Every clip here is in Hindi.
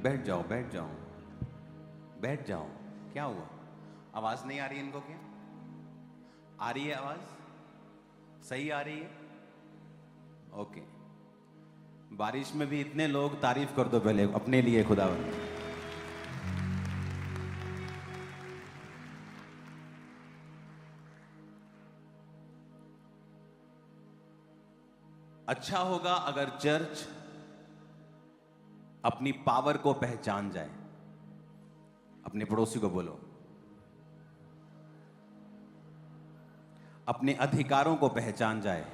बैठ जाओ बैठ जाओ बैठ जाओ। क्या हुआ? आवाज नहीं आ रही इनको? क्या आ रही है? आवाज सही आ रही है? ओके। बारिश में भी इतने लोग, तारीफ कर दो पहले अपने लिए खुदावन। अच्छा होगा अगर चर्च अपनी पावर को पहचान जाए। अपने पड़ोसी को बोलो, अपने अधिकारों को पहचान जाए।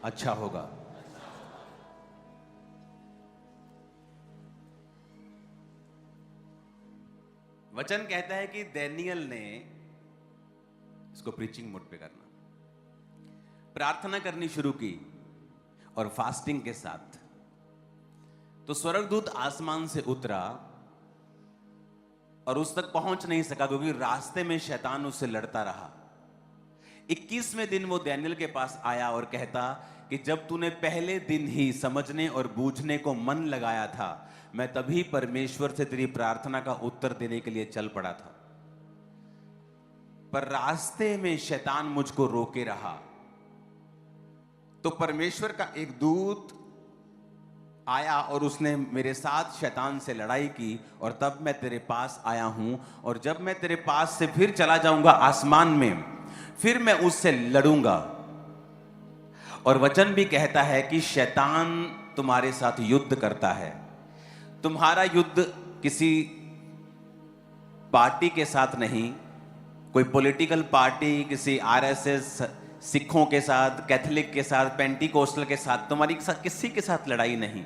अच्छा होगा। वचन कहता है कि दानियेल ने, इसको प्रीचिंग मोड पे करना, प्रार्थना करनी शुरू की और फास्टिंग के साथ। तो स्वर्गदूत आसमान से उतरा और उस तक पहुंच नहीं सका क्योंकि रास्ते में शैतान उससे लड़ता रहा। 21वें दिन वो दानियेल के पास आया और कहता कि जब तूने पहले दिन ही समझने और बूझने को मन लगाया था, मैं तभी परमेश्वर से तेरी प्रार्थना का उत्तर देने के लिए चल पड़ा था, पर रास्ते में शैतान मुझको रोके रहा। तो परमेश्वर का एक दूत आया और उसने मेरे साथ शैतान से लड़ाई की और तब मैं तेरे पास आया हूं। और जब मैं तेरे पास से फिर चला जाऊंगा आसमान में, फिर मैं उससे लड़ूंगा। और वचन भी कहता है कि शैतान तुम्हारे साथ युद्ध करता है। तुम्हारा युद्ध किसी पार्टी के साथ नहीं, कोई पॉलिटिकल पार्टी, किसी आरएसएस, सिखों के साथ, कैथोलिक के साथ, पेंटिकोस्टल के साथ, तुम्हारी किसी के साथ लड़ाई नहीं।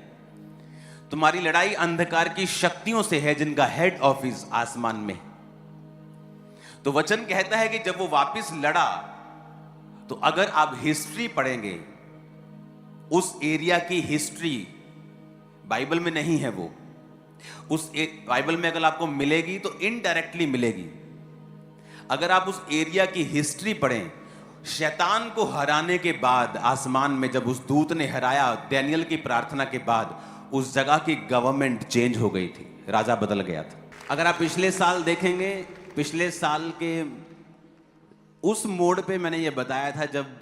तुम्हारी लड़ाई अंधकार की शक्तियों से है जिनका हेड ऑफिस आसमान में। तो वचन कहता है कि जब वो वापस लड़ा, तो अगर आप हिस्ट्री पढ़ेंगे, उस एरिया की हिस्ट्री बाइबल में नहीं है। वो उस बाइबल में अगर आपको मिलेगी तो इनडायरेक्टली मिलेगी। अगर आप उस एरिया की हिस्ट्री पढ़ें, शैतान को हराने के बाद आसमान में जब उस दूत ने हराया दानियेल की प्रार्थना के बाद, उस जगह की गवर्नमेंट चेंज हो गई थी, राजा बदल गया था। अगर आप पिछले साल देखेंगे, पिछले साल के उस मोड पे मैंने ये बताया था जब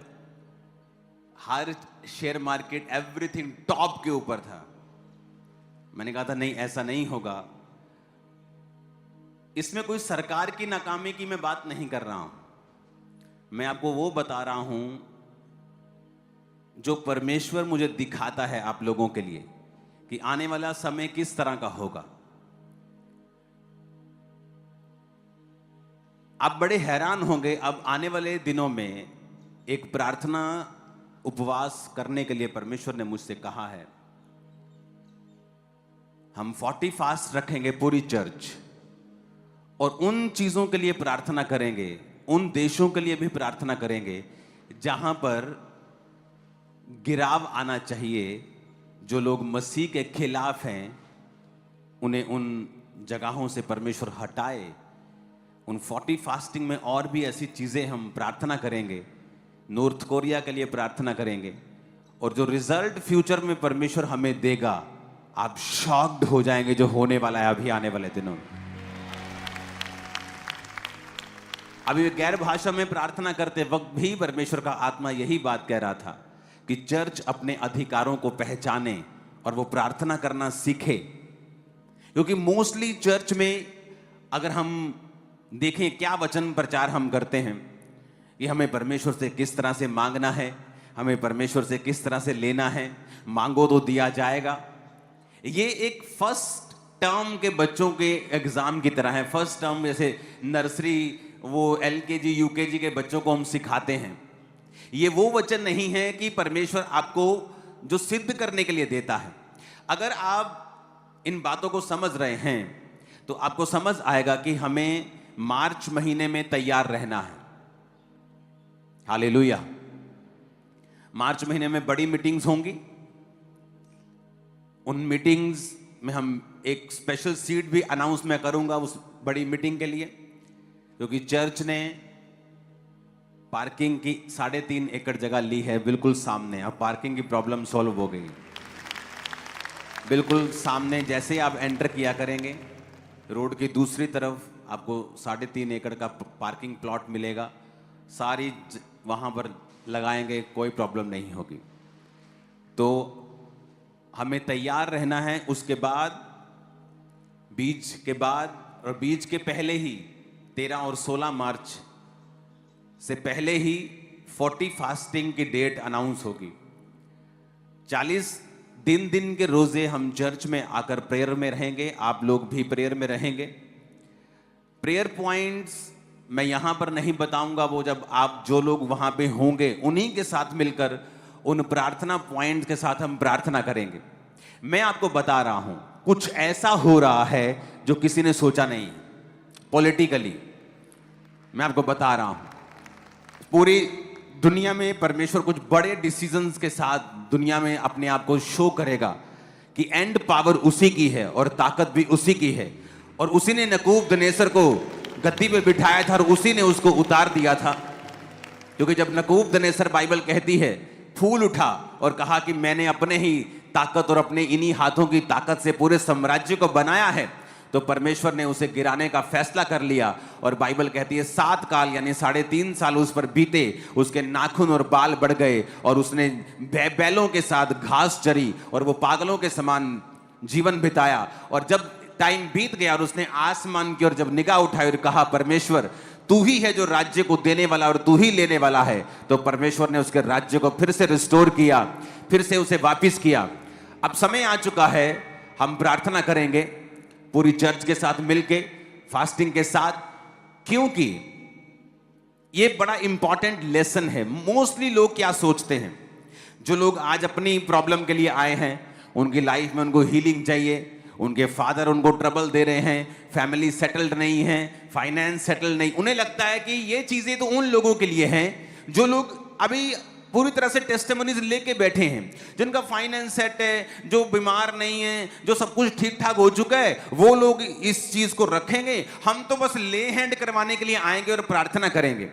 हर शेयर मार्केट एवरीथिंग टॉप के ऊपर था। मैंने कहा था नहीं, ऐसा नहीं होगा। इसमें कोई सरकार की नाकामी की मैं बात नहीं कर रहा हूं, मैं आपको वो बता रहा हूं जो परमेश्वर मुझे दिखाता है आप लोगों के लिए कि आने वाला समय किस तरह का होगा। आप बड़े हैरान होंगे। अब आने वाले दिनों में एक प्रार्थना उपवास करने के लिए परमेश्वर ने मुझसे कहा है। हम 40 फास्ट रखेंगे पूरी चर्च, और उन चीजों के लिए प्रार्थना करेंगे, उन देशों के लिए भी प्रार्थना करेंगे जहां पर गिराव आना चाहिए। जो लोग मसीह के खिलाफ हैं, उन्हें उन जगहों से परमेश्वर हटाए। उन 40 फास्टिंग में और भी ऐसी चीजें हम प्रार्थना करेंगे। नॉर्थ कोरिया के लिए प्रार्थना करेंगे, और जो रिजल्ट फ्यूचर में परमेश्वर हमें देगा, आप शॉक्ड हो जाएंगे जो होने वाला है अभी आने वाले दिनों में। अभी गैर भाषा में प्रार्थना करते वक्त भी परमेश्वर का आत्मा यही बात कह रहा था कि चर्च अपने अधिकारों को पहचाने और वो प्रार्थना करना सीखे। क्योंकि मोस्टली चर्च में अगर हम देखें क्या वचन प्रचार हम करते हैं कि हमें परमेश्वर से किस तरह से मांगना है, हमें परमेश्वर से किस तरह से लेना है, मांगो तो दिया जाएगा। ये एक फर्स्ट टर्म के बच्चों के एग्जाम की तरह है। फर्स्ट टर्म जैसे नर्सरी, वो एलकेजी यूकेजी के बच्चों को हम सिखाते हैं। ये वो वचन नहीं है कि परमेश्वर आपको जो सिद्ध करने के लिए देता है। अगर आप इन बातों को समझ रहे हैं तो आपको समझ आएगा कि हमें मार्च महीने में तैयार रहना है। हालेलुया। मार्च महीने में बड़ी मीटिंग्स होंगी। उन मीटिंग्स में हम एक स्पेशल सीट भी अनाउंस मैं करूंगा उस बड़ी मीटिंग के लिए, क्योंकि चर्च ने पार्किंग की 3.5 एकड़ जगह ली है बिल्कुल सामने। अब पार्किंग की प्रॉब्लम सॉल्व हो गई। बिल्कुल सामने जैसे आप एंटर किया करेंगे, रोड की दूसरी तरफ आपको 3.5 एकड़ का पार्किंग प्लॉट मिलेगा। सारी वहाँ पर लगाएंगे, कोई प्रॉब्लम नहीं होगी। तो हमें तैयार रहना है। उसके बाद बीज के बाद और बीज के पहले ही 13 और 16 मार्च से पहले ही 40 फास्टिंग की डेट अनाउंस होगी। 40 दिन के रोजे हम चर्च में आकर प्रेयर में रहेंगे। आप लोग भी प्रेयर में रहेंगे। प्रेयर पॉइंट्स मैं यहां पर नहीं बताऊंगा, वो जब आप जो लोग वहां पे होंगे उन्हीं के साथ मिलकर उन प्रार्थना पॉइंट्स के साथ हम प्रार्थना करेंगे। मैं आपको बता रहा हूं, कुछ ऐसा हो रहा है जो किसी ने सोचा नहीं। पॉलिटिकली मैं आपको बता रहा हूं, पूरी दुनिया में परमेश्वर कुछ बड़े डिसीजंस के साथ दुनिया में अपने आप को शो करेगा कि एंड पावर उसी की है और ताकत भी उसी की है। और उसी ने नबूकदनेस्सर को गद्दी पे बिठाया था और उसी ने उसको उतार दिया था। क्योंकि जब नबूकदनेस्सर, बाइबल कहती है, फूल उठा और कहा कि मैंने अपने ही ताकत और अपने इन्हीं हाथों की ताकत से पूरे साम्राज्य को बनाया है, तो परमेश्वर ने उसे गिराने का फैसला कर लिया। और बाइबल कहती है 7 काल यानी 3.5 साल उस पर बीते, उसके नाखून और बाल बढ़ गए और उसने बैलों के साथ घास चरी और वो पागलों के समान जीवन बिताया। और जब टाइम बीत गया और उसने आसमान की ओर जब निगाह उठाई और कहा, परमेश्वर तू ही है जो राज्य को देने वाला और तू ही लेने वाला है, तो परमेश्वर ने उसके राज्य को फिर से रिस्टोर किया, फिर से उसे वापिस किया। अब समय आ चुका है, हम प्रार्थना करेंगे पूरी चर्च के साथ मिलके, फास्टिंग के साथ, क्योंकि ये बड़ा इंपॉर्टेंट लेसन है। मोस्टली लोग क्या सोचते हैं, जो लोग आज अपनी प्रॉब्लम के लिए आए हैं, उनकी लाइफ में उनको हीलिंग चाहिए, उनके फादर उनको ट्रबल दे रहे हैं, फैमिली सेटल्ड नहीं है, फाइनेंस सेटल नहीं, उन्हें लगता है कि ये चीजें तो उन लोगों के लिए हैं जो लोग अभी पूरी तरह से टेस्टिमोनीज लेके बैठे हैं, जिनका फाइनेंस सेट है, जो बीमार नहीं है, जो सब कुछ ठीक ठाक हो चुका है, वो लोग इस चीज को रखेंगे। हम तो बस ले हैंड करवाने के लिए आएंगे और प्रार्थना करेंगे।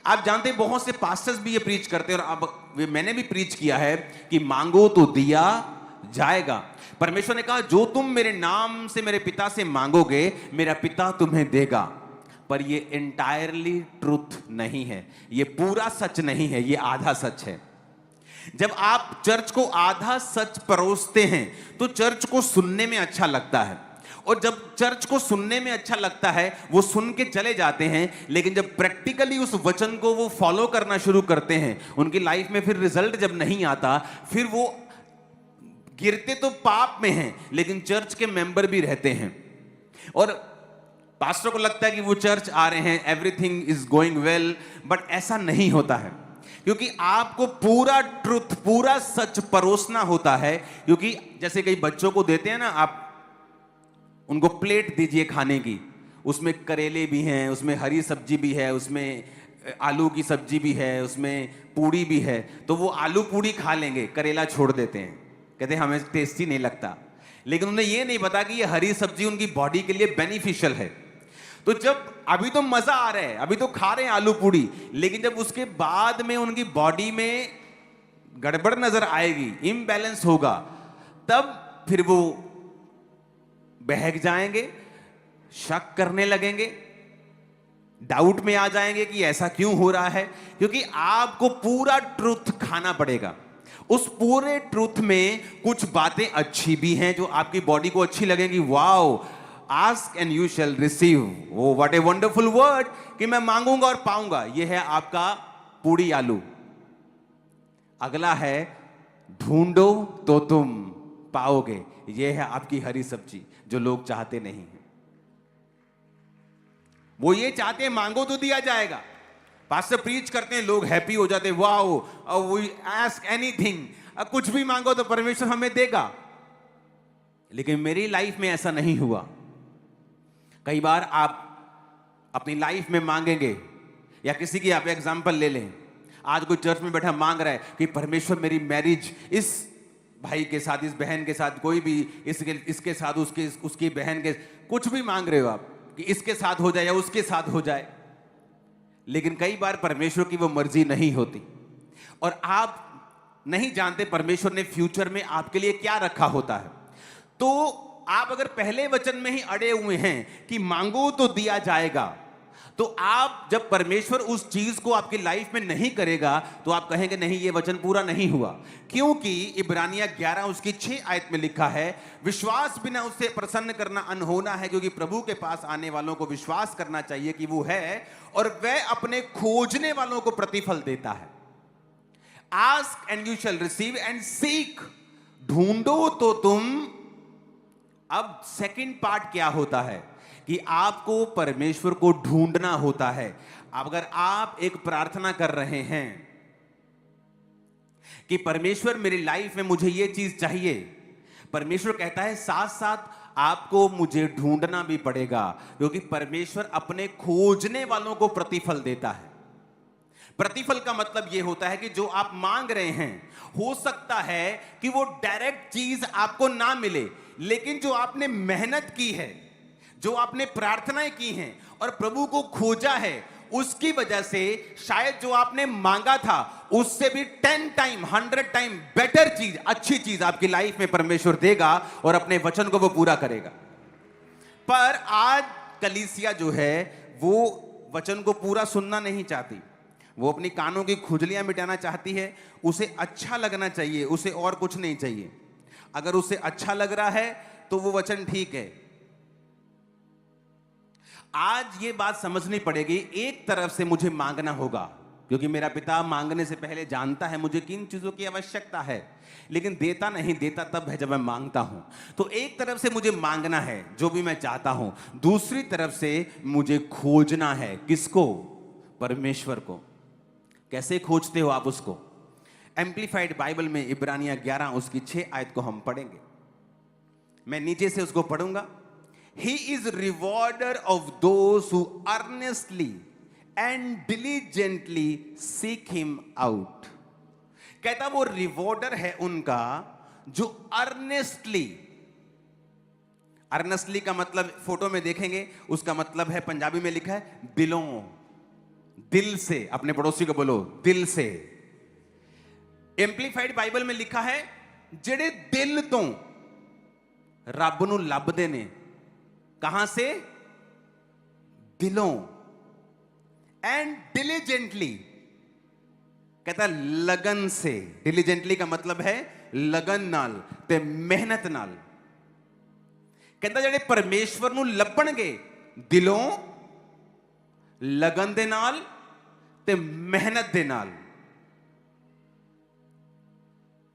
आप जानते हैं बहुत से पास्टर्स भी ये प्रीच करते हैं, और अब मैंने भी प्रीच किया है कि मांगो तो दिया जाएगा। परमेश्वर ने कहा, जो तुम मेरे नाम से मेरे पिता से मांगोगे, मेरा पिता तुम्हें देगा। पर ये एंटायरली ट्रूथ नहीं है, ये पूरा सच नहीं है, ये आधा सच है। जब आप चर्च को आधा सच परोसते हैं तो चर्च को सुनने में अच्छा लगता है, और जब चर्च को सुनने में अच्छा लगता है वो सुन के चले जाते हैं, लेकिन जब प्रैक्टिकली उस वचन को वो फॉलो करना शुरू करते हैं, उनकी लाइफ में फिर रिजल्ट जब नहीं आता, फिर वो गिरते तो पाप में हैं, लेकिन चर्च के मेंबर भी रहते हैं। और पास्टर को लगता है कि वो चर्च आ रहे हैं, everything is going well, but ऐसा नहीं होता है। क्योंकि आपको पूरा ट्रुथ, पूरा सच परोसना होता है। क्योंकि जैसे कई बच्चों को देते हैं ना, आप उनको प्लेट दीजिए खाने की, उसमें करेले भी हैं, उसमें हरी सब्जी भी है, उसमें आलू की सब्जी भी है, उसमें पूड़ी भी है, तो वो आलू पूड़ी खा लेंगे, करेला छोड़ देते हैं, कहते हैं हमें टेस्टी नहीं लगता। लेकिन उन्हें ये नहीं पता कि ये हरी सब्जी उनकी बॉडी के लिए बेनिफिशियल है। तो जब अभी तो मजा आ रहा है, अभी तो खा रहे हैं आलू पूड़ी, लेकिन जब उसके बाद में उनकी बॉडी में गड़बड़ नजर आएगी, इम्बैलेंस होगा, तब फिर वो बहक जाएंगे, शक करने लगेंगे, डाउट में आ जाएंगे कि ऐसा क्यों हो रहा है। क्योंकि आपको पूरा ट्रूथ खाना पड़ेगा। उस पूरे ट्रूथ में कुछ बातें अच्छी भी हैं जो आपकी बॉडी को अच्छी लगेंगी। Wow, ask and you shall receive, वो व्हाट ए वंडरफुल वर्ड, कि मैं मांगूंगा और पाऊंगा। ये है आपका पूड़ी आलू। अगला है ढूंढो तो तुम पाओगे, ये है आपकी हरी सब्जी, जो लोग चाहते नहीं हैं। वो ये चाहते हैं मांगो तो दिया जाएगा। पास्टर प्रीच करते हैं, लोग हैप्पी हो जाते हैं, वाओ वी आस्क एनीथिंग, कुछ भी मांगो तो परमेश्वर हमें देगा। लेकिन मेरी लाइफ में ऐसा नहीं हुआ। कई बार आप अपनी लाइफ में मांगेंगे, या किसी की आप एग्जांपल ले लें, आज कोई चर्च में बैठा मांग रहा है कि परमेश्वर मेरी मैरिज इस भाई के साथ, इस बहन के साथ, कोई भी इसके साथ, उसकी बहन के, कुछ भी मांग रहे हो आप कि इसके साथ हो जाए या उसके साथ हो जाए। लेकिन कई बार परमेश्वर की वो मर्जी नहीं होती, और आप नहीं जानते परमेश्वर ने फ्यूचर में आपके लिए क्या रखा होता है। तो आप अगर पहले वचन में ही अड़े हुए हैं कि मांगो तो दिया जाएगा, तो आप जब परमेश्वर उस चीज को आपकी लाइफ में नहीं करेगा तो आप कहेंगे नहीं, ये वचन पूरा नहीं हुआ। क्योंकि इब्रानिया 11 उसकी 6 आयत में लिखा है, विश्वास बिना उससे प्रसन्न करना अनहोना है, क्योंकि प्रभु के पास आने वालों को विश्वास करना चाहिए कि वो है और वह अपने खोजने वालों को प्रतिफल देता है। Ask and you shall receive and seek, ढूंढो तो तुम। अब सेकंड पार्ट क्या होता है कि आपको परमेश्वर को ढूंढना होता है। अगर आप एक प्रार्थना कर रहे हैं कि परमेश्वर मेरी लाइफ में मुझे ये चीज चाहिए, परमेश्वर कहता है साथ साथ आपको मुझे ढूंढना भी पड़ेगा, क्योंकि परमेश्वर अपने खोजने वालों को प्रतिफल देता है। प्रतिफल का मतलब यह होता है कि जो आप मांग रहे हैं, हो सकता है कि वो डायरेक्ट चीज आपको ना मिले, लेकिन जो आपने मेहनत की है, जो आपने प्रार्थनाएं की हैं और प्रभु को खोजा है, उसकी वजह से शायद जो आपने मांगा था उससे भी 10 टाइम 100 टाइम बेटर चीज, अच्छी चीज आपकी लाइफ में परमेश्वर देगा और अपने वचन को वो पूरा करेगा। पर आज कलीसिया जो है वो वचन को पूरा सुनना नहीं चाहती, वो अपनी कानों की खुजलियां मिटाना चाहती है। उसे अच्छा लगना चाहिए, उसे और कुछ नहीं चाहिए। अगर उसे अच्छा लग रहा है तो वो वचन ठीक है। आज ये बात समझनी पड़ेगी, एक तरफ से मुझे मांगना होगा, क्योंकि मेरा पिता मांगने से पहले जानता है मुझे किन चीजों की आवश्यकता है, लेकिन देता नहीं, देता तब है जब मैं मांगता हूं। तो एक तरफ से मुझे मांगना है जो भी मैं चाहता हूं, दूसरी तरफ से मुझे खोजना है। किसको? परमेश्वर को। कैसे खोजते हो आप उसको? एम्प्लीफाइड बाइबल में इब्रानिया 11 उसकी 6 आयत को हम पढ़ेंगे। मैं नीचे से उसको पढ़ूंगा। He is rewarder of those who earnestly and diligently seek him out. कहता वो रिवॉर्डर है उनका जो अर्नेस्टली, अर्नेस्टली का मतलब फोटो में देखेंगे, उसका मतलब है, पंजाबी में लिखा है दिलों, दिल से। अपने पड़ोसी को बोलो दिल से। एम्प्लीफाइड बाइबल में लिखा है जेड़े दिल तो रब नूं लभदे ने। कहां से? दिलों। एंड डिलीजेंटली, कहता लगन से। डिलीजेंटली का मतलब है लगन नाल ते मेहनत नाल। कहता जेड़े परमेश्वर नूं लभणगे दिलों, लगन दे नाल ते मेहनत दे नाल।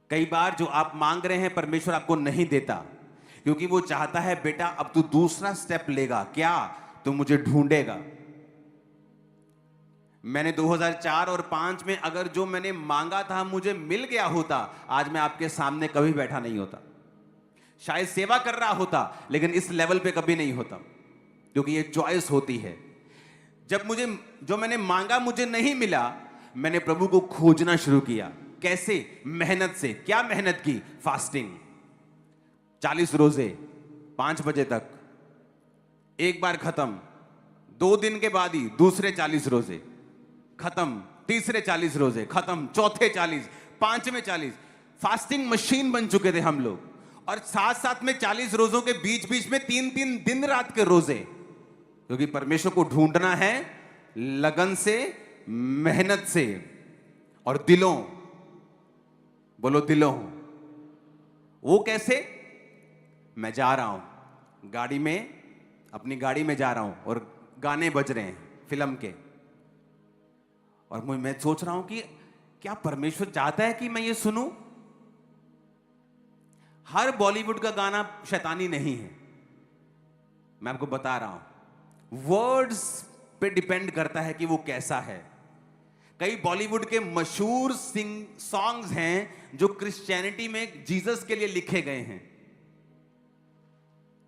कई बार जो आप मांग रहे हैं परमेश्वर आपको नहीं देता, क्योंकि वो चाहता है बेटा अब तू दूसरा स्टेप लेगा। क्या? तू मुझे ढूंढेगा। मैंने 2004 और 5 में अगर जो मैंने मांगा था मुझे मिल गया होता, आज मैं आपके सामने कभी बैठा नहीं होता। शायद सेवा कर रहा होता, लेकिन इस लेवल पे कभी नहीं होता, क्योंकि ये चॉइस होती है। जब मुझे जो मैंने मांगा मुझे नहीं मिला, मैंने प्रभु को खोजना शुरू किया। कैसे? मेहनत से। क्या मेहनत की? फास्टिंग, 40 रोजे 5 बजे तक, एक बार खत्म, 2 दिन के बाद ही दूसरे 40 रोजे खत्म, तीसरे 40 रोजे खत्म, चौथे 40, पांचवें 40। फास्टिंग मशीन बन चुके थे हम लोग। और साथ साथ में 40 रोजों के बीच बीच में 3-3 दिन रात के रोजे, क्योंकि परमेश्वर को ढूंढना है लगन से, मेहनत से और दिलों। बोलो दिलों। वो कैसे? मैं जा रहा हूं गाड़ी में, अपनी गाड़ी में जा रहा हूं और गाने बज रहे हैं फिल्म के, और मैं सोच रहा हूं कि क्या परमेश्वर चाहता है कि मैं ये सुनूं? हर बॉलीवुड का गाना शैतानी नहीं है, मैं आपको बता रहा हूं। वर्ड्स पे डिपेंड करता है कि वो कैसा है। कई बॉलीवुड के मशहूर सॉन्ग्स हैं जो क्रिश्चियनिटी में जीसस के लिए लिखे गए हैं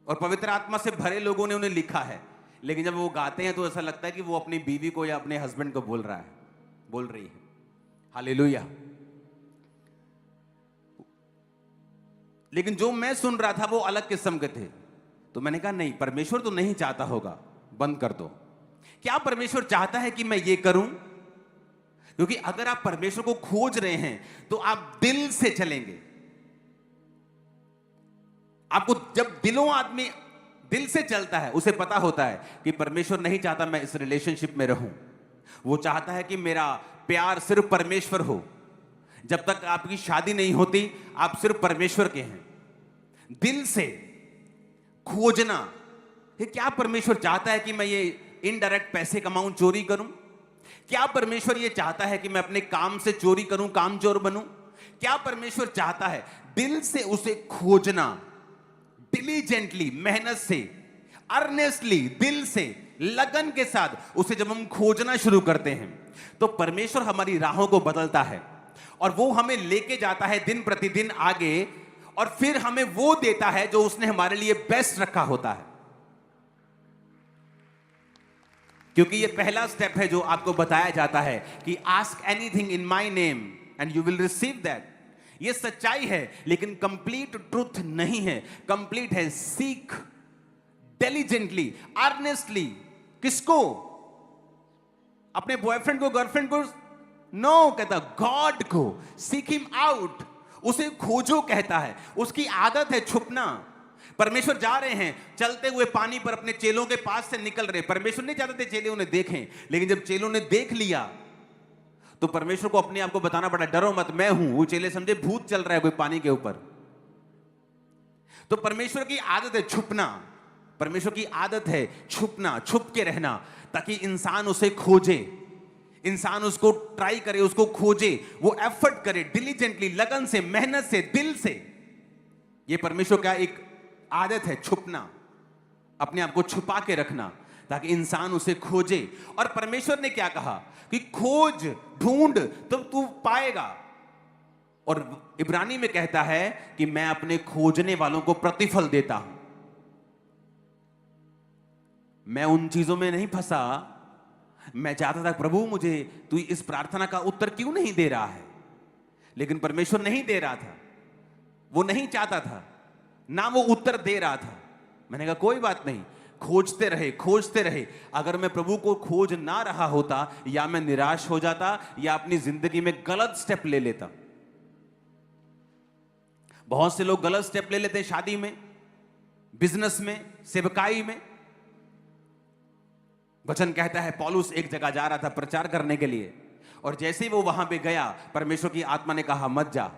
और पवित्र आत्मा से भरे लोगों ने उन्हें लिखा है, लेकिन जब वो गाते हैं तो ऐसा लगता है कि वो अपनी बीवी को या अपने हस्बैंड को बोल रहा है, बोल रही है। हालेलुया। लेकिन जो मैं सुन रहा था वो अलग किस्म के थे। तो मैंने कहा नहीं, परमेश्वर तो नहीं चाहता होगा, बंद कर दो। क्या परमेश्वर चाहता है कि मैं ये करूं? क्योंकि अगर आप परमेश्वर को खोज रहे हैं तो आप दिल से चलेंगे। आपको जब दिलों आदमी दिल से चलता है, उसे पता होता है कि परमेश्वर नहीं चाहता मैं इस रिलेशनशिप में रहूं। वो चाहता है कि मेरा प्यार सिर्फ परमेश्वर हो। जब तक आपकी शादी नहीं होती, आप सिर्फ परमेश्वर के हैं। दिल से खोजना, ये क्या परमेश्वर चाहता है कि मैं ये इनडायरेक्ट पैसे कमाऊं, चोरी करूं? क्या परमेश्वर ये चाहता है कि मैं अपने काम से चोरी करूं, कामचोर बनूं? क्या परमेश्वर चाहता है? दिल से उसे खोजना, डिलीजेंटली, मेहनत से, अर्नेस्टली, दिल से, लगन के साथ उसे जब हम खोजना शुरू करते हैं, तो परमेश्वर हमारी राहों को बदलता है और वो हमें लेके जाता है दिन प्रतिदिन आगे, और फिर हमें वो देता है जो उसने हमारे लिए बेस्ट रखा होता है। क्योंकि ये पहला स्टेप है जो आपको बताया जाता है कि ask anything in my name and you will receive that. ये सच्चाई है, लेकिन कंप्लीट ट्रूथ नहीं है। कंप्लीट है सीख डिलीजेंटली, अर्नेस्टली। किसको? अपने बॉयफ्रेंड को, गर्लफ्रेंड को? नो, कहता गॉड को। सीक हिम आउट, उसे खोजो कहता है। उसकी आदत है छुपना। परमेश्वर जा रहे हैं चलते हुए पानी पर, अपने चेलों के पास से निकल रहे। परमेश्वर नहीं चाहते थे चेले उन्हें देखें, लेकिन जब चेलों ने देख लिया तो परमेश्वर को अपने आप को बताना पड़ा, डरो मत, मैं हूं। वो चेले समझे भूत चल रहा है कोई पानी के ऊपर। तो परमेश्वर की आदत है छुपना। परमेश्वर की आदत है छुपना, छुप के रहना, ताकि इंसान उसे खोजे, इंसान उसको ट्राई करे, उसको खोजे, वो एफर्ट करे डिलीजेंटली, लगन से, मेहनत से, दिल से। ये परमेश्वर का एक आदत है, छुपना, अपने आप को छुपा के रखना, ताकि इंसान उसे खोजे। और परमेश्वर ने क्या कहा कि खोज, ढूंढ तो तू पाएगा। और इब्रानी में कहता है कि मैं अपने खोजने वालों को प्रतिफल देता हूं। मैं उन चीजों में नहीं फंसा। मैं चाहता था प्रभु मुझे तू इस प्रार्थना का उत्तर क्यों नहीं दे रहा है, लेकिन परमेश्वर नहीं दे रहा था। वो नहीं चाहता था, ना वो उत्तर दे रहा था। मैंने कहा कोई बात नहीं, खोजते रहे, खोजते रहे। अगर मैं प्रभु को खोज ना रहा होता, या मैं निराश हो जाता, या अपनी जिंदगी में गलत स्टेप ले लेता। बहुत से लोग गलत स्टेप ले लेते हैं शादी में, बिजनेस में, सेवकाई में। वचन कहता है पौलुस एक जगह जा रहा था प्रचार करने के लिए, और जैसे ही वो वहां पे गया, परमेश्वर की आत्मा ने कहा मत जा।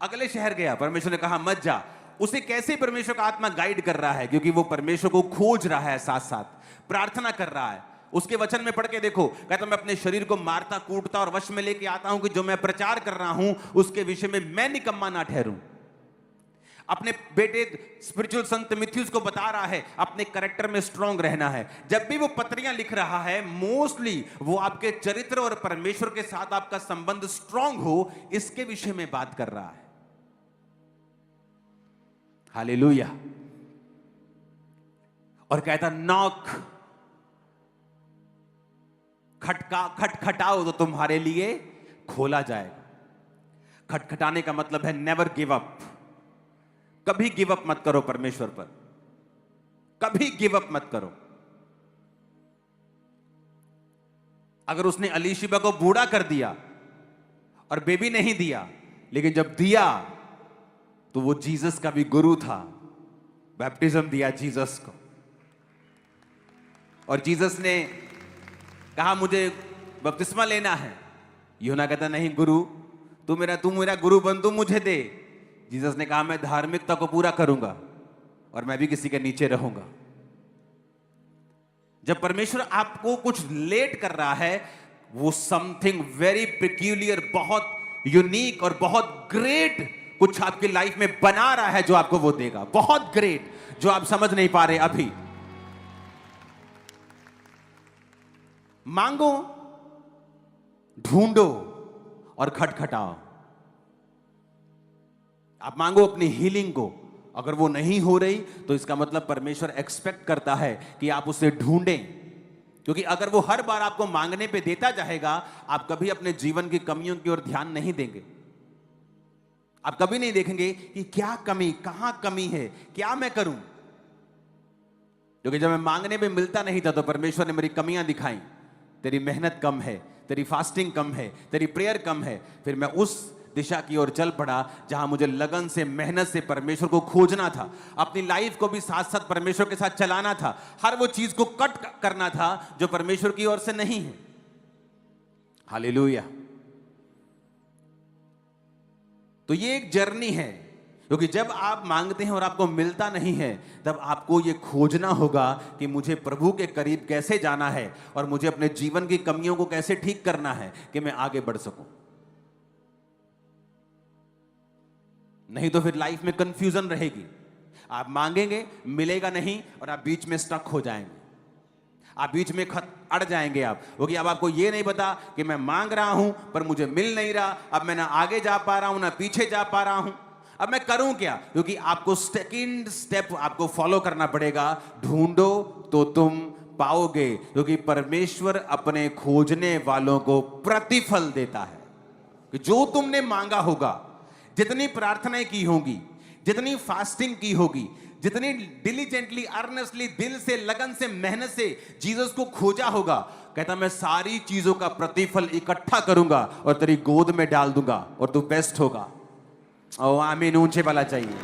अगले शहर गया, परमेश्वर ने कहा मत जा। उसे कैसे परमेश्वर का आत्मा गाइड कर रहा है? क्योंकि वो परमेश्वर को खोज रहा है, साथ साथ प्रार्थना कर रहा है। उसके वचन में पढ़ के देखो, कहता मैं अपने शरीर को मारता कूटता और वश में लेके आता हूं कि जो मैं प्रचार कर रहा हूं उसके विषय में मैं निकम्मा ना ठहरूं। अपने बेटे स्पिरिचुअल संत मिथ्यूस को बता रहा है अपने कैरेक्टर में स्ट्रांग रहना है। जब भी वो पत्रियां लिख रहा है, मोस्टली वो आपके चरित्र और परमेश्वर के साथ आपका संबंध स्ट्रांग हो, इसके विषय में बात कर रहा है। हालेलुया। और कहता नॉक, खटखटाओ तो तुम्हारे लिए खोला जाएगा। खटखटाने का मतलब है नेवर गिव अप। कभी गिव अप मत करो परमेश्वर पर, कभी गिव अप मत करो। अगर उसने अलीशिबा को बूढ़ा कर दिया और बेबी नहीं दिया, लेकिन जब दिया तो वो जीसस का भी गुरु था। बैप्टिज्म दिया जीसस को, और जीसस ने कहा मुझे बपतिस्मा लेना है। यूहन्ना कहता नहीं गुरु, तू मेरा गुरु बन, तू मुझे दे। जीसस ने कहा मैं धार्मिकता को पूरा करूंगा और मैं भी किसी के नीचे रहूंगा। जब परमेश्वर आपको कुछ लेट कर रहा है, वो समथिंग वेरी पेक्यूलियर, बहुत यूनिक और बहुत ग्रेट कुछ आपकी लाइफ में बना रहा है, जो आपको वो देगा। बहुत ग्रेट, जो आप समझ नहीं पा रहे अभी। मांगो, ढूंढो और खटखटाओ। आप मांगो अपनी हीलिंग को। अगर वो नहीं हो रही तो इसका मतलब परमेश्वर एक्सपेक्ट करता है कि आप उसे ढूंढें, क्योंकि अगर वो हर बार आपको मांगने पे देता जाएगा, आप कभी अपने जीवन की कमियों की ओर ध्यान नहीं देंगे। आप कभी नहीं देखेंगे कि क्या कमी, कहां कमी है, क्या मैं करूं। क्योंकि जब मैं मांगने में मिलता नहीं था तो परमेश्वर ने मेरी कमियां दिखाई। तेरी मेहनत कम है, तेरी फास्टिंग कम है, तेरी प्रेयर कम है। फिर मैं उस दिशा की ओर चल पड़ा जहां मुझे लगन से, मेहनत से परमेश्वर को खोजना था, अपनी लाइफ को भी साथ साथ परमेश्वर के साथ चलाना था, हर वो चीज को कट करना था जो परमेश्वर की ओर से नहीं है। हालेलुया। तो ये एक जर्नी है, क्योंकि जब आप मांगते हैं और आपको मिलता नहीं है, तब आपको ये खोजना होगा कि मुझे प्रभु के करीब कैसे जाना है और मुझे अपने जीवन की कमियों को कैसे ठीक करना है कि मैं आगे बढ़ सकूं। नहीं तो फिर लाइफ में कंफ्यूजन रहेगी। आप मांगेंगे, मिलेगा नहीं, और आप बीच में स्टक हो जाएंगे, आप बीच में अड़ जाएंगे आप, क्योंकि अब आपको ये नहीं पता कि मैं मांग रहा हूं पर मुझे मिल नहीं रहा, अब मैं ना आगे जा पा रहा हूं ना पीछे जा पा रहा हूं, अब मैं करूं क्या? क्योंकि आपको सेकंड स्टेप आपको फॉलो करना पड़ेगा, ढूंढो तो तुम पाओगे, क्योंकि परमेश्वर अपने खोजने वालों को प्रतिफल देता है। कि जो तुमने मांगा होगा, जितनी प्रार्थनाएं की होंगी, जितनी फास्टिंग की होगी, जितनी डिलीजेंटली, अर्नेस्टली, दिल से, लगन से, मेहनत से जीसस को खोजा होगा, कहता मैं सारी चीजों का प्रतिफल इकट्ठा करूंगा और तेरी गोद में डाल दूंगा और तू बेस्ट होगा। ओ आमीन, ऊंचे वाला चाहिए।